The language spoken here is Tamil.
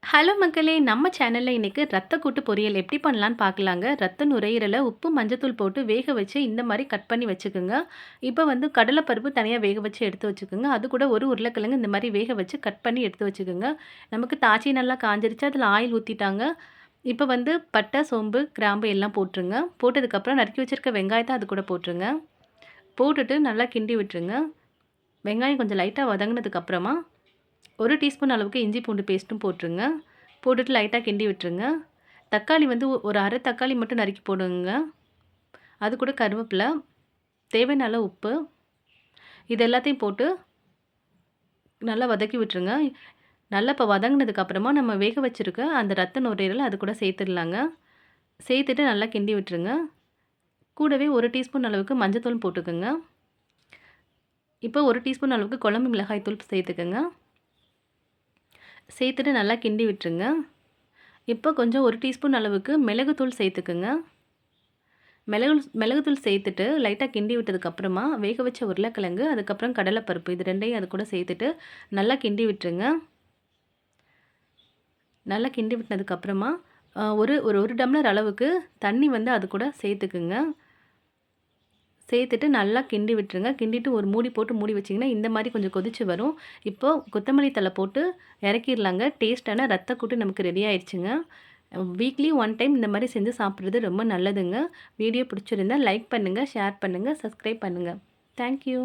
ஹலோ மக்களே! நம்ம சேனல்ல இன்னைக்கு ரத்த கூட்டு பொரியல் எப்படி பண்ணலான்னு பார்க்கலாங்க. ரத்த நுரையீரல உப்பு, மஞ்சத்தூள் போட்டு வேக வச்சு இந்த மாரி கட் பண்ணி வச்சுக்கோங்க. இப்போ வந்து கடலை பருப்பு தனியா வேக வச்சு எடுத்து வச்சுக்கோங்க. அது கூட ஒரு உருளைக்கிழங்கு இந்த மாரி வேக வச்சு கட் பண்ணி எடுத்து வச்சுக்கோங்க. நமக்கு தாச்சி நல்லா காஞ்சிருச்சு. அதில ஆயில் ஊத்திட்டாங்க. இப்போ வந்து பட்டை, சோம்பு, கிராம்பு எல்லாம் போட்டுருங்க. போட்டதுக்கப்புறம் நறுக்கி வச்சிருக்க வெங்காயத்த அது கூட போட்டுருங்க. போட்டுட்டு நல்லா கிண்டி விட்டுருங்க. வெங்காயம் கொஞ்சம் லைட்டா வதங்குனதுக்கப்புறமா 1 டீஸ்பூன் அளவுக்கு இஞ்சி பூண்டு பேஸ்ட்டும் போட்டுருங்க. போட்டுட்டு லைட்டா கிண்டி விட்டுருங்க. தக்காளி வந்து ஒரு அரை தக்காளி மட்டும் நறுக்கி போடுங்க. அது கூட கருவேப்பில, தேவையான அளவு உப்பு, இது எல்லாத்தையும் போட்டு நல்லா வதக்கி விட்டுருங்க. நல்லா இப்போ வதங்குனதுக்கு அப்புறமா நம்ம வேக வச்சிருக்க அந்த ரத்த நுரையீரல அது கூட சேர்த்துடலாங்க. சேர்த்துட்டு நல்லா கிண்டி விட்டுருங்க. கூடவே 1 டீஸ்பூன் அளவுக்கு மஞ்சத்தூள் போட்டுக்கோங்க. இப்போ 1 டீஸ்பூன் அளவுக்கு குழம்பு மிளகாய் தூள் சேர்த்துக்கோங்க. சேர்த்துட்டு நல்லா கிண்டி விட்டுருங்க. இப்போ கொஞ்சம் 1 டீஸ்பூன் அளவுக்கு மிளகுத்தூள் சேர்த்துக்குங்க. மிளகுத்தூள் சேர்த்துட்டு லைட்டா கிண்டி விட்டதுக்கப்புறமா வேக வச்ச உருளைக்கிழங்கு, அதுக்கப்புறம் கடலைப்பருப்பு இது 2யும் அது கூட சேர்த்துட்டு நல்லா கிண்டி விட்டுருங்க. நல்லா கிண்டி விட்டதுக்கப்புறமா ஒரு ஒரு 1 டம்ளர் அளவுக்கு தண்ணி வந்து அது கூட சேர்த்துக்குங்க. சேர்த்துட்டு நல்லா கிண்டி விட்டுருங்க. கிண்டிட்டு ஒரு மூடி போட்டு மூடி வச்சிங்கன்னா, இந்த மாரி கொஞ்சம் கொதிச்சு வரும். இப்போ கொத்தமல்லி தழை போட்டு இறக்கிர்லாங்க. டேஸ்ட்டான ரத்த கூட்டு நமக்கு ரெடி ஆயிடுச்சுங்க. வீக்லி 1 டைம் இந்த மாரி செஞ்சு சாப்பிடுறது ரொம்ப நல்லதுங்க. வீடியோ பிடிச்சிருந்தா லைக் பண்ணுங்க, ஷேர் பண்ணுங்க, சப்ஸ்கிரைப் பண்ணுங்க. Thank you.